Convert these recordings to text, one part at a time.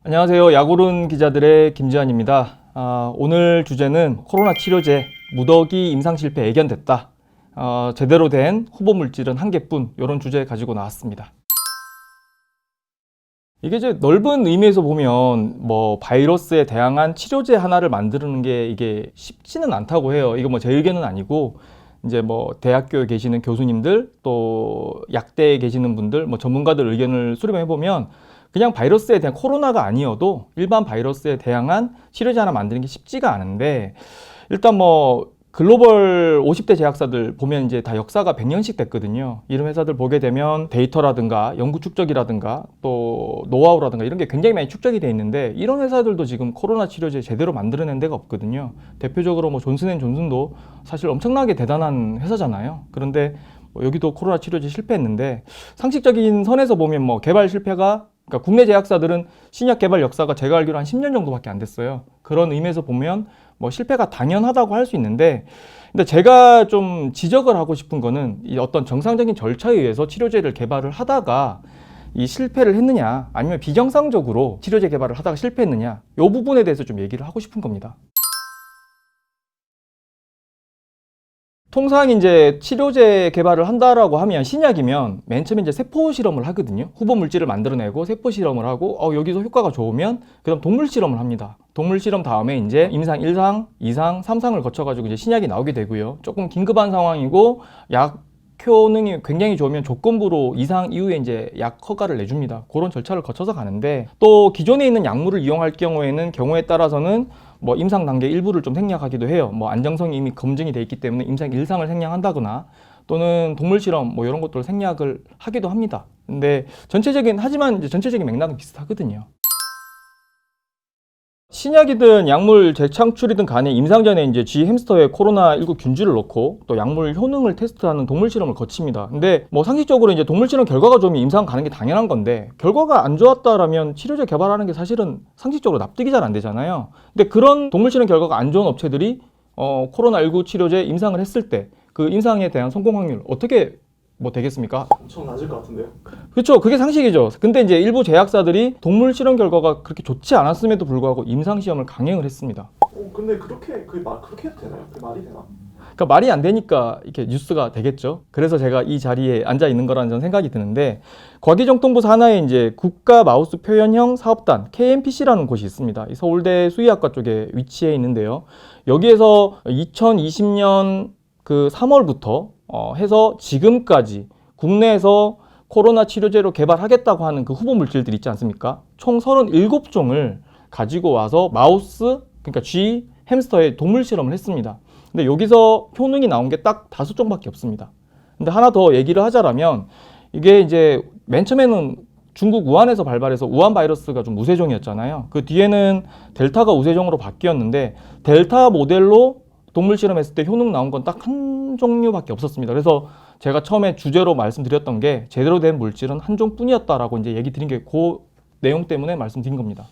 안녕하세요. 약오른 기자들의 김지환입니다. 오늘 주제는 코로나 치료제 무더기 임상 실패 예견됐다. 제대로 된 후보 물질은 한 개뿐, 이런 주제 가지고 나왔습니다. 이게 이제 넓은 의미에서 보면 뭐 바이러스에 대항한 치료제 하나를 만드는 게 이게 쉽지는 않다고 해요. 이거 뭐 제 의견은 아니고 이제 뭐 대학교에 계시는 교수님들 또 약대에 계시는 분들 뭐 전문가들 의견을 수렴해 보면 그냥 바이러스에 대한 코로나가 아니어도 일반 바이러스에 대항한 치료제 하나 만드는 게 쉽지가 않은데, 일단 뭐 글로벌 50대 제약사들 보면 이제 다 역사가 100년씩 됐거든요. 이런 회사들 보게 되면 데이터라든가 연구 축적이라든가 또 노하우라든가 이런 게 굉장히 많이 축적이 돼 있는데, 이런 회사들도 지금 코로나 치료제 제대로 만들어낸 데가 없거든요. 대표적으로 뭐 존슨앤존슨도 사실 엄청나게 대단한 회사잖아요. 그런데 여기도 코로나 치료제 실패했는데, 상식적인 선에서 보면 뭐 개발 실패가, 그러니까 국내 제약사들은 신약 개발 역사가 제가 알기로 한 10년 정도밖에 안 됐어요. 그런 의미에서 보면 뭐 실패가 당연하다고 할 수 있는데, 근데 제가 좀 지적을 하고 싶은 거는 이 어떤 정상적인 절차에 의해서 치료제를 개발을 하다가 이 실패를 했느냐, 아니면 비정상적으로 치료제 개발을 하다가 실패했느냐, 이 부분에 대해서 좀 얘기를 하고 싶은 겁니다. 통상 이제 치료제 개발을 한다라고 하면, 신약이면 맨 처음에 이제 세포 실험을 하거든요. 후보 물질을 만들어내고 세포 실험을 하고 여기서 효과가 좋으면 그다음 동물 실험을 합니다. 동물 실험 다음에 이제 임상 1상, 2상, 3상을 거쳐가지고 이제 신약이 나오게 되고요. 조금 긴급한 상황이고 약 효능이 굉장히 좋으면 조건부로 2상 이후에 이제 약 허가를 내줍니다. 그런 절차를 거쳐서 가는데, 또 기존에 있는 약물을 이용할 경우에는 경우에 따라서는 뭐 임상 단계 일부를 좀 생략하기도 해요. 뭐 안정성이 이미 검증이 돼 있기 때문에 임상 1상을 생략한다거나, 또는 동물 실험 뭐 이런 것들을 생략을 하기도 합니다. 근데 하지만 이제 전체적인 맥락은 비슷하거든요. 신약이든 약물 재창출이든 간에 임상 전에 이제 쥐 햄스터에 코로나19 균주를 넣고 또 약물 효능을 테스트하는 동물 실험을 거칩니다. 근데 뭐 상식적으로 이제 동물 실험 결과가 좋으면 임상 가는 게 당연한 건데, 결과가 안 좋았다라면 치료제 개발하는 게 사실은 상식적으로 납득이 잘 안 되잖아요. 근데 그런 동물 실험 결과가 안 좋은 업체들이 코로나19 치료제 임상을 했을 때 그 임상에 대한 성공 확률 어떻게 뭐 되겠습니까? 엄청 낮을 것 같은데요? 그렇죠. 그게 상식이죠. 근데 이제 일부 제약사들이 동물 실험 결과가 그렇게 좋지 않았음에도 불구하고 임상 시험을 강행을 했습니다. 근데 그렇게 해도 되나요? 그 말이 되나? 그러니까 말이 안 되니까 이렇게 뉴스가 되겠죠. 그래서 제가 이 자리에 앉아 있는 거라는 저는 생각이 드는데, 과기정통부 산하에 이제 국가 마우스 표현형 사업단 KMPC라는 곳이 있습니다. 이 서울대 수의학과 쪽에 위치해 있는데요. 여기에서 2020년 그 3월부터 해서 지금까지 국내에서 코로나 치료제로 개발하겠다고 하는 그 후보 물질들 있지 않습니까? 총 37종을 가지고 와서 마우스, 그러니까 쥐, 햄스터에 동물 실험을 했습니다. 근데 여기서 효능이 나온 게 딱 5종밖에 없습니다. 근데 하나 더 얘기를 하자라면, 이게 이제 맨 처음에는 중국 우한에서 발발해서 우한 바이러스가 좀 우세종이었잖아요. 그 뒤에는 델타가 우세종으로 바뀌었는데, 델타 모델로 동물 실험했을 때 효능 나온 건 딱 한 종류밖에 없었습니다. 그래서 제가 처음에 주제로 말씀드렸던 게 제대로 된 물질은 한 종뿐이었다라고 이제 얘기 드린 게 그 내용 때문에 말씀드린 겁니다.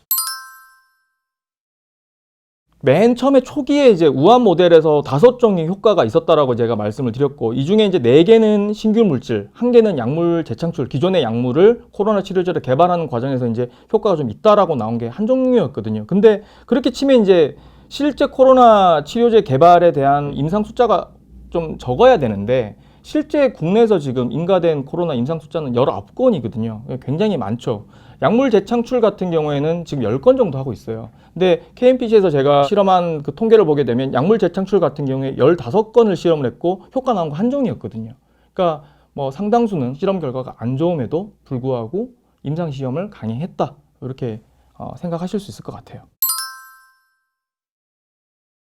맨 처음에 초기에 이제 우한 모델에서 5종의 효과가 있었다라고 제가 말씀을 드렸고, 이 중에 이제 4개는 신규 물질, 1개는 약물 재창출, 기존의 약물을 코로나 치료제를 개발하는 과정에서 이제 효과가 좀 있다라고 나온 게 한 종류였거든요. 근데 그렇게 치면 이제 실제 코로나 치료제 개발에 대한 임상 숫자가 좀 적어야 되는데, 실제 국내에서 지금 인가된 코로나 임상 숫자는 19건이거든요. 굉장히 많죠. 약물 재창출 같은 경우에는 지금 10건 정도 하고 있어요. 근데 KMPC에서 제가 실험한 그 통계를 보게 되면 약물 재창출 같은 경우에 15건을 실험을 했고 효과 나온 거 한 종이었거든요. 그러니까 뭐 상당수는 실험 결과가 안 좋음에도 불구하고 임상 시험을 강행했다, 이렇게 생각하실 수 있을 것 같아요.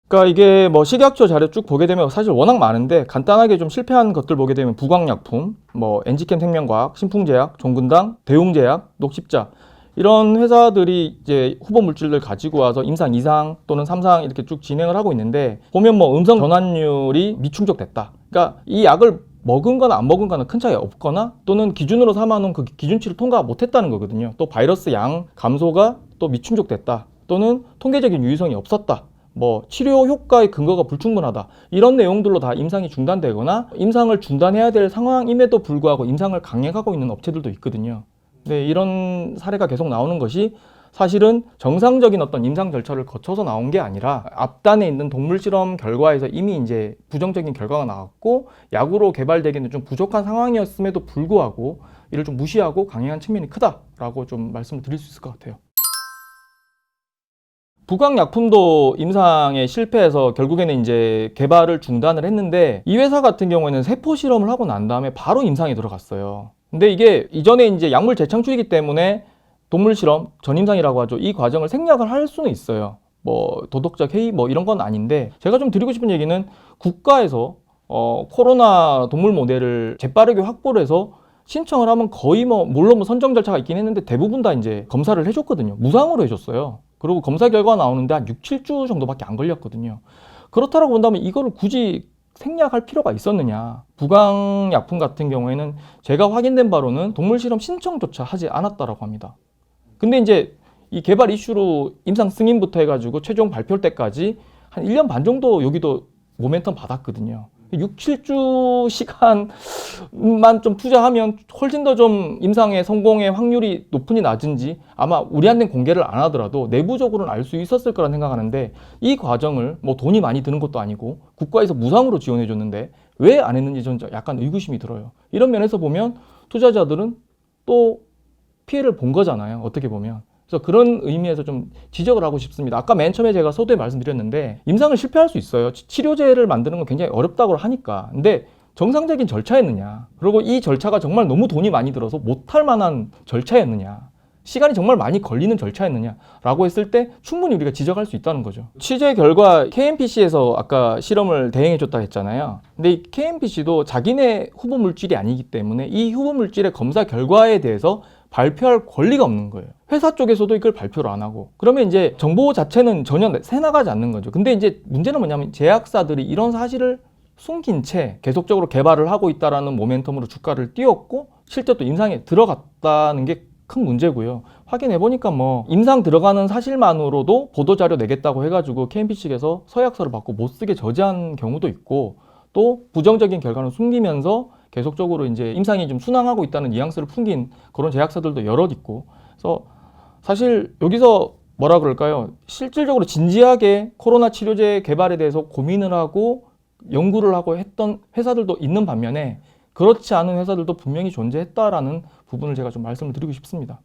그러니까 이게 뭐 식약처 자료 쭉 보게 되면 사실 워낙 많은데, 간단하게 좀 실패한 것들 보게 되면 부광약품, 뭐 엔지캠 생명과학, 신풍제약, 종근당, 대웅제약, 녹십자, 이런 회사들이 이제 후보 물질을 가지고 와서 임상 2상 또는 3상 이렇게 쭉 진행을 하고 있는데, 보면 뭐 음성 전환율이 미충족됐다. 그러니까 이 약을 먹은 거나 안 먹은 거나 큰 차이 없거나, 또는 기준으로 삼아놓은 그 기준치를 통과 못했다는 거거든요. 또 바이러스 양 감소가 또 미충족됐다, 또는 통계적인 유의성이 없었다, 뭐 치료 효과의 근거가 불충분하다, 이런 내용들로 다 임상이 중단되거나 임상을 중단해야 될 상황임에도 불구하고 임상을 강행하고 있는 업체들도 있거든요. 네, 이런 사례가 계속 나오는 것이 사실은 정상적인 어떤 임상 절차를 거쳐서 나온 게 아니라 앞단에 있는 동물 실험 결과에서 이미 이제 부정적인 결과가 나왔고 약으로 개발되기는 좀 부족한 상황이었음에도 불구하고 이를 좀 무시하고 강행한 측면이 크다라고 좀 말씀을 드릴 수 있을 것 같아요. 부강약품도 임상에 실패해서 결국에는 이제 개발을 중단을 했는데 이 회사 같은 경우에는 세포 실험을 하고 난 다음에 바로 임상에 들어갔어요. 근데 이게 이전에 이제 약물 재창출이기 때문에 동물 실험, 전임상이라고 하죠. 이 과정을 생략을 할 수는 있어요. 뭐 도덕적 해이 뭐 이런 건 아닌데 제가 좀 드리고 싶은 얘기는 국가에서 코로나 동물 모델을 재빠르게 확보를 해서 신청을 하면 거의 물론 선정 절차가 있긴 했는데 대부분 다 이제 검사를 해줬거든요. 무상으로 해줬어요. 그리고 검사 결과가 나오는데 한 6, 7주 정도밖에 안 걸렸거든요. 그렇다라고 본다면 이거를 굳이 생략할 필요가 있었느냐. 부강약품 같은 경우에는 제가 확인된 바로는 동물 실험 신청조차 하지 않았다라고 합니다. 근데 이제 이 개발 이슈로 임상 승인부터 해가지고 최종 발표 때까지 한 1년 반 정도 여기도 모멘텀 받았거든요. 6, 7주 시간만 좀 투자하면 훨씬 더 좀 임상의 성공의 확률이 높은지 낮은지 아마 우리한테는 공개를 안 하더라도 내부적으로는 알 수 있었을 거라 생각하는데 이 과정을 뭐 돈이 많이 드는 것도 아니고 국가에서 무상으로 지원해 줬는데 왜 안 했는지 저는 약간 의구심이 들어요. 이런 면에서 보면 투자자들은 또 피해를 본 거잖아요. 어떻게 보면. 그래서 그런 의미에서 좀 지적을 하고 싶습니다. 아까 맨 처음에 제가 서두에 말씀드렸는데 임상을 실패할 수 있어요. 치료제를 만드는 건 굉장히 어렵다고 하니까. 근데 정상적인 절차였느냐. 그리고 이 절차가 정말 너무 돈이 많이 들어서 못할 만한 절차였느냐. 시간이 정말 많이 걸리는 절차였느냐 라고 했을 때 충분히 우리가 지적할 수 있다는 거죠. 취재 결과 KMPC에서 아까 실험을 대행해 줬다 했잖아요. 근데 이 KMPC도 자기네 후보 물질이 아니기 때문에 이 후보 물질의 검사 결과에 대해서 발표할 권리가 없는 거예요. 회사 쪽에서도 이걸 발표를 안 하고 그러면 이제 정보 자체는 전혀 새나가지 않는 거죠. 근데 이제 문제는 뭐냐면 제약사들이 이런 사실을 숨긴 채 계속적으로 개발을 하고 있다라는 모멘텀으로 주가를 띄웠고 실제 또 임상에 들어갔다는 게 큰 문제고요. 확인해 보니까 뭐 임상 들어가는 사실만으로도 보도자료 내겠다고 해가지고 KMP 측에서 서약서를 받고 못 쓰게 저지한 경우도 있고 또 부정적인 결과는 숨기면서 계속적으로 이제 임상이 좀 순항하고 있다는 뉘앙스를 풍긴 그런 제약사들도 여럿 있고 그래서 사실 여기서 뭐라 그럴까요? 실질적으로 진지하게 코로나 치료제 개발에 대해서 고민을 하고 연구를 하고 했던 회사들도 있는 반면에 그렇지 않은 회사들도 분명히 존재했다라는 부분을 제가 좀 말씀을 드리고 싶습니다.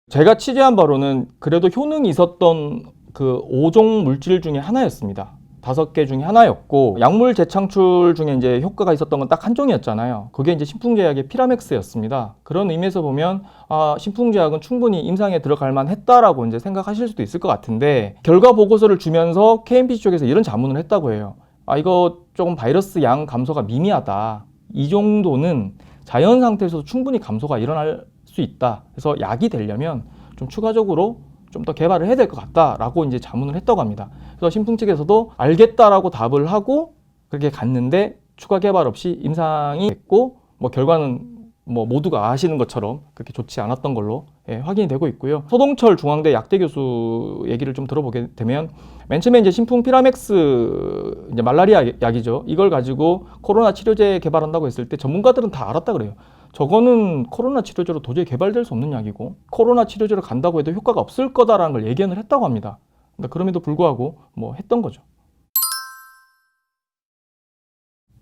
제가 취재한 바로는 그래도 효능이 있었던 그 5종 물질 중에 하나였습니다. 5개 중에 하나였고 약물 재창출 중에 이제 효과가 있었던 건 딱 한 종이었잖아요. 그게 이제 신풍제약의 피라맥스였습니다. 그런 의미에서 보면 신풍제약은 충분히 임상에 들어갈 만했다라고 이제 생각하실 수도 있을 것 같은데 결과 보고서를 주면서 KMPC 쪽에서 이런 자문을 했다고 해요. 이거 조금 바이러스 양 감소가 미미하다. 이 정도는 자연 상태에서도 충분히 감소가 일어날 수 있다. 그래서 약이 되려면 좀 추가적으로 좀 더 개발을 해야 될 것 같다라고 이제 자문을 했다고 합니다. 그래서 신풍 측에서도 알겠다라고 답을 하고 그렇게 갔는데 추가 개발 없이 임상이 됐고 뭐 결과는 뭐 모두가 아시는 것처럼 그렇게 좋지 않았던 걸로 확인이 되고 있고요. 소동철 중앙대 약대 교수 얘기를 좀 들어보게 되면 맨 처음에 이제 신풍 피라맥스 이제 말라리아 약이죠. 이걸 가지고 코로나 치료제 개발한다고 했을 때 전문가들은 다 알았다 그래요. 저거는 코로나 치료제로 도저히 개발될 수 없는 약이고 코로나 치료제를 간다고 해도 효과가 없을 거다라는 걸 예견을 했다고 합니다. 근데 그럼에도 불구하고 뭐 했던 거죠.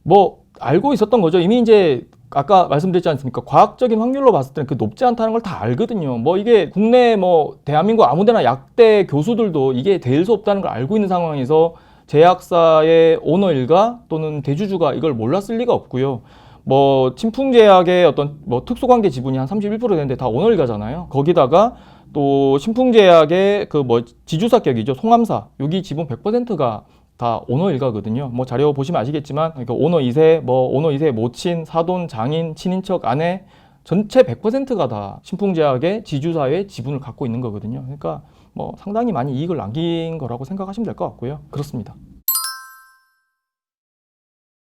뭐 알고 있었던 거죠. 이미 이제 아까 말씀드렸지 않습니까? 과학적인 확률로 봤을 때는 그 높지 않다는 걸 다 알거든요. 뭐 이게 국내 뭐 대한민국 아무데나 약대 교수들도 이게 될 수 없다는 걸 알고 있는 상황에서 제약사의 오너 일가 또는 대주주가 이걸 몰랐을 리가 없고요. 뭐 신풍제약의 어떤 뭐 특수관계 지분이 한 31% 되는데 다 오너 일가잖아요. 거기다가 또 신풍제약의 그 뭐 지주사격이죠. 송암사 여기 지분 100%가 다 오너 일가거든요. 뭐 자료 보시면 아시겠지만 그러니까 오너 2세, 뭐 오너 2세 모친, 사돈, 장인, 친인척, 아내 전체 100%가 다 신풍제약의 지주사의 지분을 갖고 있는 거거든요. 그러니까 뭐 상당히 많이 이익을 남긴 거라고 생각하시면 될 것 같고요. 그렇습니다.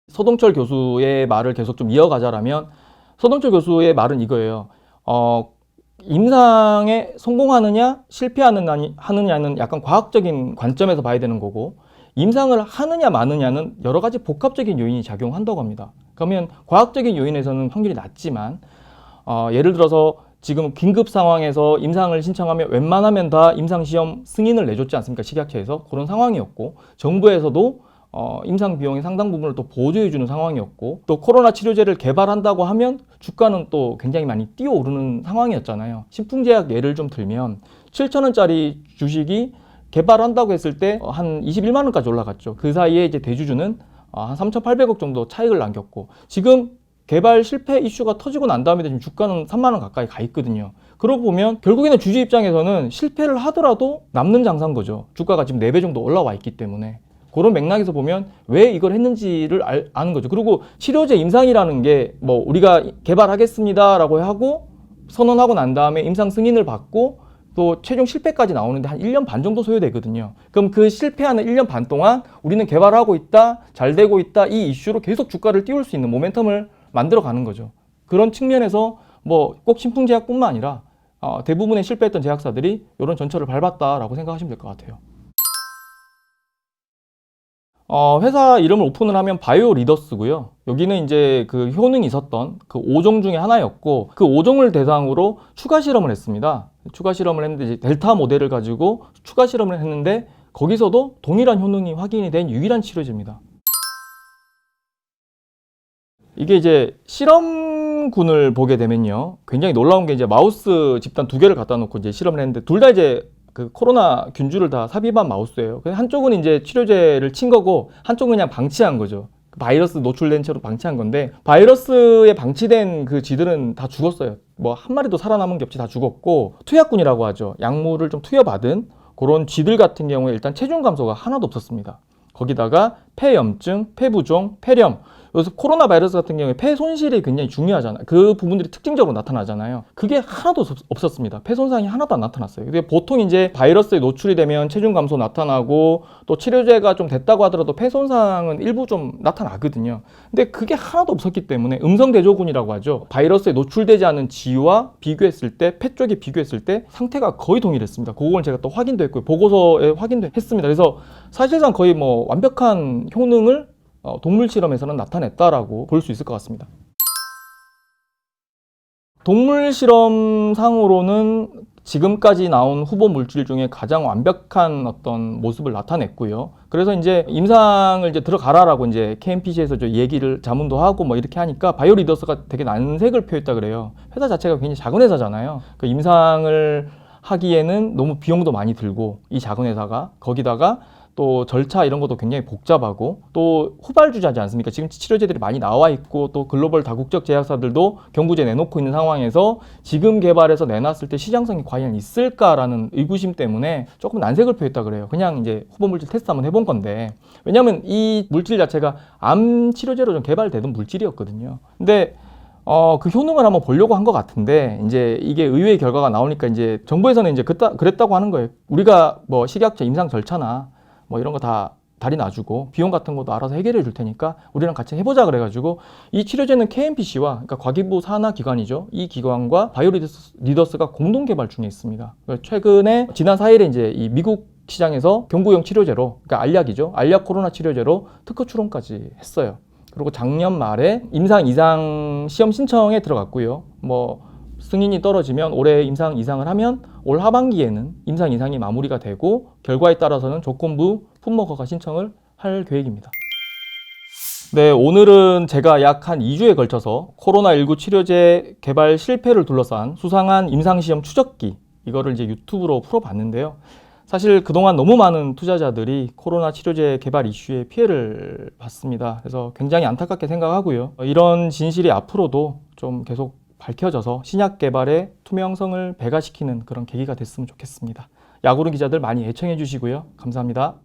서동철 교수의 말을 계속 좀 이어가자라면 서동철 교수의 말은 이거예요. 임상에 성공하느냐 실패하느냐는 약간 과학적인 관점에서 봐야 되는 거고 임상을 하느냐 마느냐는 여러 가지 복합적인 요인이 작용한다고 합니다. 그러면 과학적인 요인에서는 확률이 낮지만 예를 들어서 지금 긴급 상황에서 임상을 신청하면 웬만하면 다 임상시험 승인을 내줬지 않습니까? 식약처에서. 그런 상황이었고, 정부에서도 임상 비용의 상당 부분을 또 보조해주는 상황이었고, 또 코로나 치료제를 개발한다고 하면 주가는 또 굉장히 많이 뛰어오르는 상황이었잖아요. 신풍제약 예를 좀 들면 7,000원짜리 주식이 개발한다고 했을 때 한 21만 원까지 올라갔죠. 그 사이에 이제 대주주는 한 3,800억 정도 차익을 남겼고, 지금 개발 실패 이슈가 터지고 난 다음에 지금 주가는 3만 원 가까이 가 있거든요. 그러고 보면 결국에는 주주 입장에서는 실패를 하더라도 남는 장사인 거죠. 주가가 지금 4배 정도 올라와 있기 때문에. 그런 맥락에서 보면 왜 이걸 했는지를 아는 거죠. 그리고 치료제 임상이라는 게 뭐 우리가 개발하겠습니다라고 하고 선언하고 난 다음에 임상 승인을 받고 또 최종 실패까지 나오는데 한 1년 반 정도 소요되거든요. 그럼 그 실패하는 1년 반 동안 우리는 개발하고 있다, 잘 되고 있다, 이 이슈로 계속 주가를 띄울 수 있는 모멘텀을 만들어 가는 거죠. 그런 측면에서 뭐 꼭 신풍제약뿐만 아니라 대부분의 실패했던 제약사들이 이런 전철을 밟았다라고 생각하시면 될 것 같아요. 회사 이름을 오픈을 하면 바이오 리더스고요. 여기는 이제 그 효능이 있었던 그 5종 중에 하나였고, 그 5종을 대상으로 추가 실험을 했습니다. 추가 실험을 했는데 이제 델타 모델을 가지고 추가 실험을 했는데 거기서도 동일한 효능이 확인이 된 유일한 치료제입니다. 이게 이제 실험군을 보게 되면요, 굉장히 놀라운 게 이제 마우스 집단 2개를 갖다 놓고 이제 실험을 했는데 둘 다 이제 그 코로나 균주를 다 삽입한 마우스예요. 한쪽은 이제 치료제를 친 거고 한쪽은 그냥 방치한 거죠. 바이러스 노출된 채로 방치한 건데, 바이러스에 방치된 그 쥐들은 다 죽었어요. 뭐 한 마리도 살아남은 게 없이 다 죽었고, 투약군이라고 하죠. 약물을 좀 투여받은 그런 쥐들 같은 경우에 일단 체중 감소가 하나도 없었습니다. 거기다가 폐염증, 폐부종, 폐렴, 그래서 코로나 바이러스 같은 경우에 폐 손실이 굉장히 중요하잖아요. 그 부분들이 특징적으로 나타나잖아요. 그게 하나도 없었습니다. 폐 손상이 하나도 안 나타났어요. 근데 보통 이제 바이러스에 노출이 되면 체중 감소 나타나고 또 치료제가 좀 됐다고 하더라도 폐 손상은 일부 좀 나타나거든요. 근데 그게 하나도 없었기 때문에 음성 대조군이라고 하죠. 바이러스에 노출되지 않은 쥐와 비교했을 때, 폐 쪽에 비교했을 때 상태가 거의 동일했습니다. 그걸 제가 또 확인도 했고요. 보고서에 확인도 했습니다. 그래서 사실상 거의 뭐 완벽한 효능을 동물 실험에서는 나타냈다라고 볼 수 있을 것 같습니다. 동물 실험상으로는 지금까지 나온 후보 물질 중에 가장 완벽한 어떤 모습을 나타냈고요. 그래서 이제 임상을 이제 들어가라라고 이제 KMPC에서 얘기를 자문도 하고 뭐 이렇게 하니까 바이오 리더스가 되게 난색을 표했다 그래요. 회사 자체가 굉장히 작은 회사잖아요. 그 임상을 하기에는 너무 비용도 많이 들고, 이 작은 회사가 거기다가 또 절차 이런 것도 굉장히 복잡하고 또 후발주자지 않습니까? 지금 치료제들이 많이 나와 있고 또 글로벌 다국적 제약사들도 경구제 내놓고 있는 상황에서 지금 개발해서 내놨을 때 시장성이 과연 있을까라는 의구심 때문에 조금 난색을 표했다 그래요. 그냥 이제 후보 물질 테스트 한번 해본 건데, 왜냐하면 이 물질 자체가 암 치료제로 좀 개발되던 물질이었거든요. 근데 그 효능을 한번 보려고 한 것 같은데, 이제 이게 의외의 결과가 나오니까 이제 정부에서는 이제 그랬다고 하는 거예요. 우리가 뭐 식약처 임상 절차나 뭐 이런 거 다 다리 놔주고 비용 같은 것도 알아서 해결해 줄 테니까 우리랑 같이 해보자 그래가지고, 이 치료제는 KMPC와, 그러니까 과기부 산하 기관이죠. 이 기관과 바이오 리더스가 공동 개발 중에 있습니다. 최근에 지난 4일에 이제 이 미국 시장에서 경구용 치료제로, 그러니까 알약이죠. 알약 코로나 치료제로 특허 출원까지 했어요. 그리고 작년 말에 임상 이상 시험 신청에 들어갔고요. 뭐 승인이 떨어지면 올해 임상 이상을 하면 올 하반기에는 임상 이상이 마무리가 되고, 결과에 따라서는 조건부 품목 허가 신청을 할 계획입니다. 네, 오늘은 제가 약 한 2주에 걸쳐서 코로나19 치료제 개발 실패를 둘러싼 수상한 임상시험 추적기, 이거를 이제 유튜브로 풀어봤는데요. 사실 그동안 너무 많은 투자자들이 코로나 치료제 개발 이슈에 피해를 봤습니다. 그래서 굉장히 안타깝게 생각하고요. 이런 진실이 앞으로도 좀 계속 밝혀져서 신약 개발의 투명성을 배가시키는 그런 계기가 됐으면 좋겠습니다. 야구른 기자들 많이 애청해 주시고요. 감사합니다.